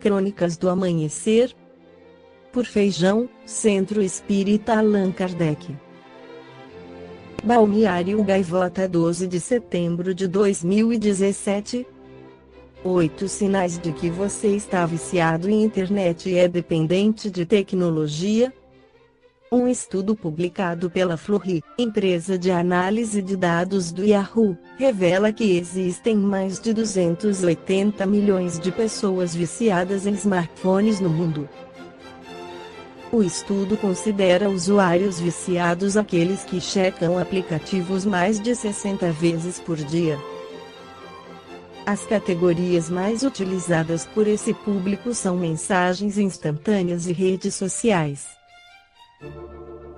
Crônicas do Amanhecer, por Feijão, Centro Espírita Allan Kardec. Balneário Gaivota, 12 de setembro de 2017. 8 sinais de que você está viciado em internet e é dependente de tecnologia. Um estudo publicado pela Flurry, empresa de análise de dados do Yahoo, revela que existem mais de 280 milhões de pessoas viciadas em smartphones no mundo. O estudo considera usuários viciados aqueles que checam aplicativos mais de 60 vezes por dia. As categorias mais utilizadas por esse público são mensagens instantâneas e redes sociais.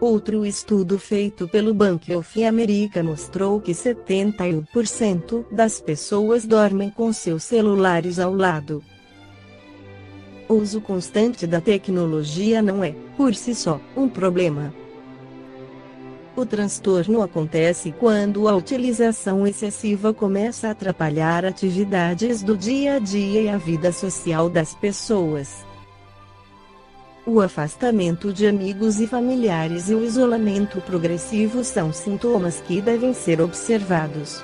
Outro estudo feito pelo Bank of America mostrou que 71% das pessoas dormem com seus celulares ao lado. O uso constante da tecnologia não é, por si só, um problema. O transtorno acontece quando a utilização excessiva começa a atrapalhar atividades do dia a dia e a vida social das pessoas. O afastamento de amigos e familiares e o isolamento progressivo são sintomas que devem ser observados.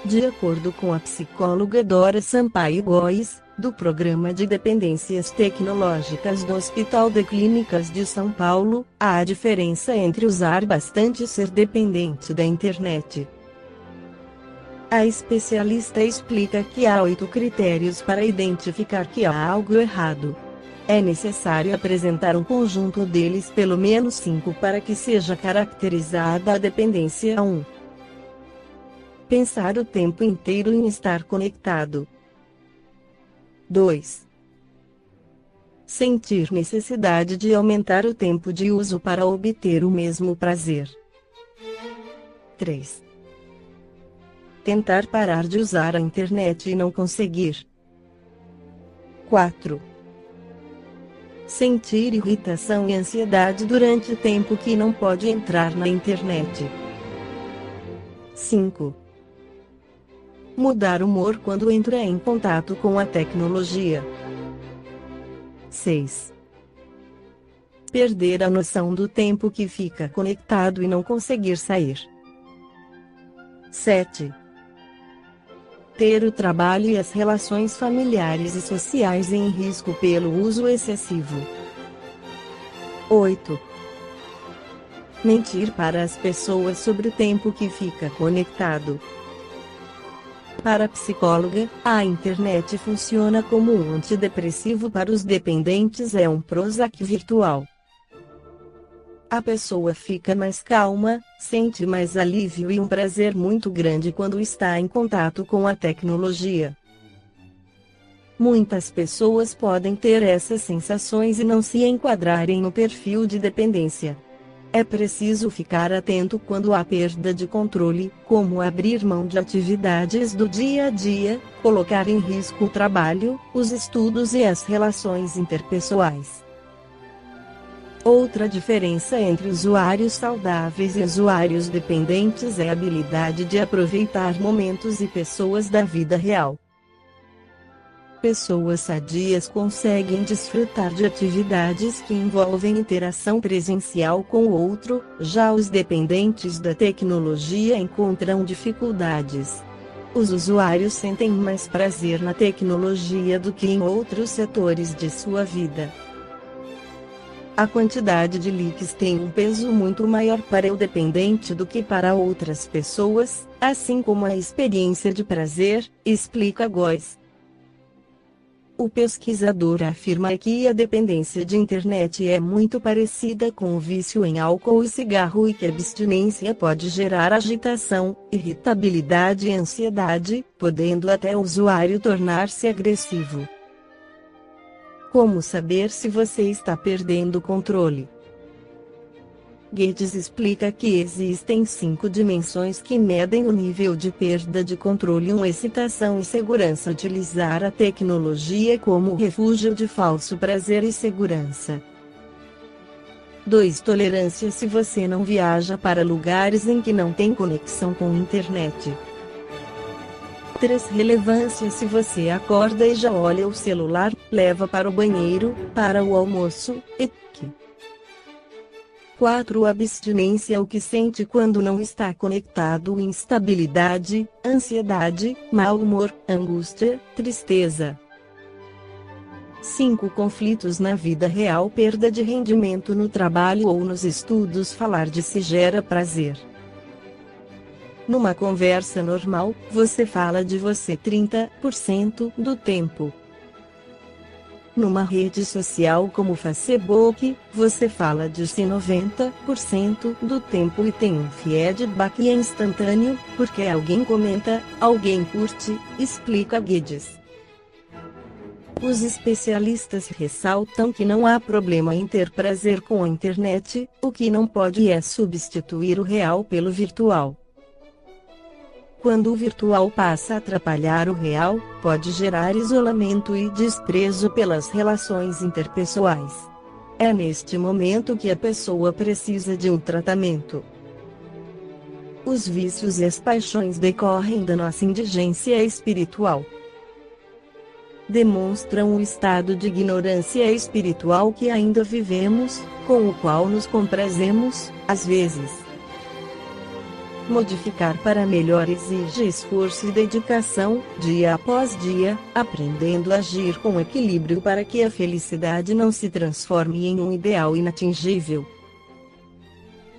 De acordo com a psicóloga Dora Sampaio Góes, do Programa de Dependências Tecnológicas do Hospital de Clínicas de São Paulo, há diferença entre usar bastante e ser dependente da internet. A especialista explica que há 8 critérios para identificar que há algo errado. É necessário apresentar um conjunto deles, pelo menos 5, para que seja caracterizada a dependência. 1. Pensar o tempo inteiro em estar conectado. 2. Sentir necessidade de aumentar o tempo de uso para obter o mesmo prazer. 3. Tentar parar de usar a internet e não conseguir. 4. Sentir irritação e ansiedade durante o tempo que não pode entrar na internet. 5. Mudar o humor quando entra em contato com a tecnologia. 6. Perder a noção do tempo que fica conectado e não conseguir sair. 7. Ter o trabalho e as relações familiares e sociais em risco pelo uso excessivo. 8. Mentir para as pessoas sobre o tempo que fica conectado. Para a psicóloga, a internet funciona como um antidepressivo para os dependentes, é um Prozac virtual. A pessoa fica mais calma, sente mais alívio e um prazer muito grande quando está em contato com a tecnologia. Muitas pessoas podem ter essas sensações e não se enquadrarem no perfil de dependência. É preciso ficar atento quando há perda de controle, como abrir mão de atividades do dia a dia, colocar em risco o trabalho, os estudos e as relações interpessoais. Outra diferença entre usuários saudáveis e usuários dependentes é a habilidade de aproveitar momentos e pessoas da vida real. Pessoas sadias conseguem desfrutar de atividades que envolvem interação presencial com o outro, já os dependentes da tecnologia encontram dificuldades. Os usuários sentem mais prazer na tecnologia do que em outros setores de sua vida. A quantidade de likes tem um peso muito maior para o dependente do que para outras pessoas, assim como a experiência de prazer, explica Góes. O pesquisador afirma que a dependência de internet é muito parecida com o vício em álcool e cigarro e que a abstinência pode gerar agitação, irritabilidade e ansiedade, podendo até o usuário tornar-se agressivo. Como saber se você está perdendo o controle? Guedes explica que existem 5 dimensões que medem o nível de perda de controle: 1. Excitação e segurança. Utilizar a tecnologia como refúgio de falso prazer e segurança. 2. Tolerância. Se você não viaja para lugares em que não tem conexão com internet. 3 relevância: se você acorda e já olha o celular, leva para o banheiro, para o almoço, etc. 4 abstinência: o que sente quando não está conectado: instabilidade, ansiedade, mau humor, angústia, tristeza. 5 conflitos na vida real: perda de rendimento no trabalho ou nos estudos. Falar de si gera prazer. Numa conversa normal, você fala de você 30% do tempo. Numa rede social como Facebook, você fala de si 90% do tempo e tem um feedback instantâneo, porque alguém comenta, alguém curte, explica Guedes. Os especialistas ressaltam que não há problema em ter prazer com a internet, o que não pode é substituir o real pelo virtual. Quando o virtual passa a atrapalhar o real, pode gerar isolamento e desprezo pelas relações interpessoais. É neste momento que a pessoa precisa de um tratamento. Os vícios e as paixões decorrem da nossa indigência espiritual. Demonstram o estado de ignorância espiritual que ainda vivemos, com o qual nos comprazemos, às vezes. Modificar para melhor exige esforço e dedicação, dia após dia, aprendendo a agir com equilíbrio para que a felicidade não se transforme em um ideal inatingível.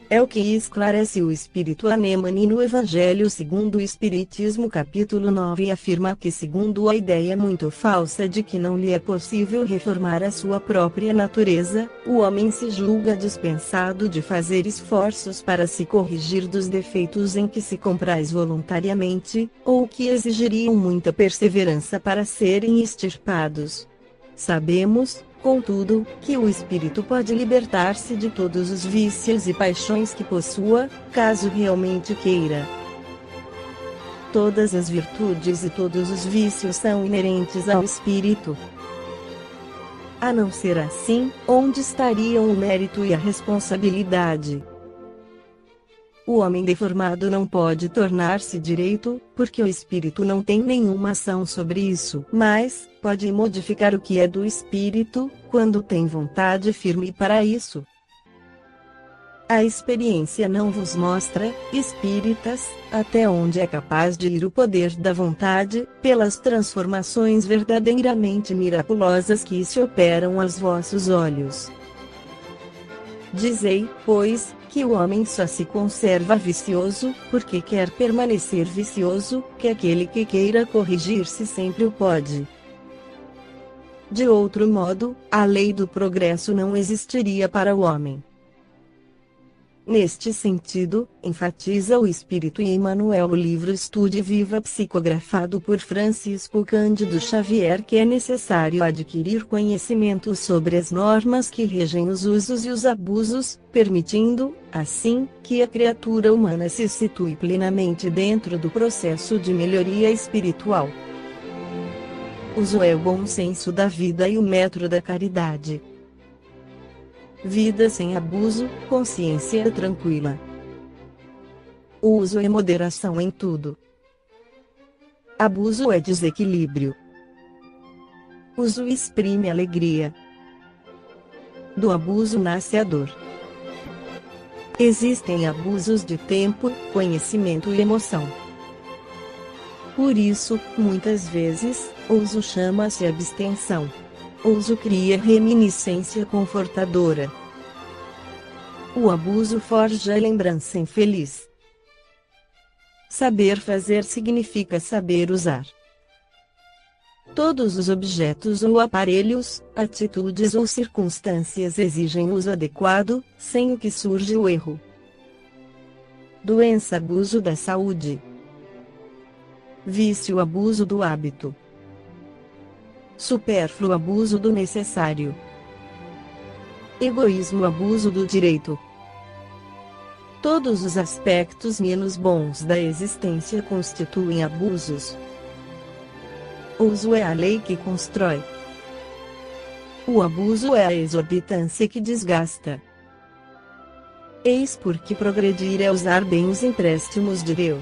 É o que esclarece o espírito Anemone no Evangelho segundo o Espiritismo capítulo 9, afirma que, segundo a ideia muito falsa de que não lhe é possível reformar a sua própria natureza, o homem se julga dispensado de fazer esforços para se corrigir dos defeitos em que se compraz voluntariamente, ou que exigiriam muita perseverança para serem extirpados. Sabemos, contudo, que o espírito pode libertar-se de todos os vícios e paixões que possua, caso realmente queira. Todas as virtudes e todos os vícios são inerentes ao espírito. A não ser assim, onde estariam o mérito e a responsabilidade? O homem deformado não pode tornar-se direito, porque o espírito não tem nenhuma ação sobre isso, mas pode modificar o que é do espírito, quando tem vontade firme para isso. A experiência não vos mostra, espíritas, até onde é capaz de ir o poder da vontade, pelas transformações verdadeiramente miraculosas que se operam aos vossos olhos. Dizei, pois, que o homem só se conserva vicioso, porque quer permanecer vicioso, que aquele que queira corrigir-se sempre o pode. De outro modo, a lei do progresso não existiria para o homem. Neste sentido, enfatiza o Espírito Emmanuel no livro Estude Viva psicografado por Francisco Cândido Xavier que é necessário adquirir conhecimento sobre as normas que regem os usos e os abusos, permitindo, assim, que a criatura humana se situe plenamente dentro do processo de melhoria espiritual. Uso é o bom senso da vida e o metro da caridade. Vida sem abuso, consciência tranquila. Uso é moderação em tudo. Abuso é desequilíbrio. Uso exprime alegria. Do abuso nasce a dor. Existem abusos de tempo, conhecimento e emoção. Por isso, muitas vezes, uso chama-se abstenção. Uso cria reminiscência confortadora. O abuso forja a lembrança infeliz. Saber fazer significa saber usar. Todos os objetos ou aparelhos, atitudes ou circunstâncias exigem uso adequado, sem o que surge o erro. Doença: abuso da saúde. Vício: abuso do hábito. Supérfluo: abuso do necessário. Egoísmo: abuso do direito. Todos os aspectos menos bons da existência constituem abusos. Uso é a lei que constrói. O abuso é a exorbitância que desgasta. Eis porque progredir é usar bem os empréstimos de Deus.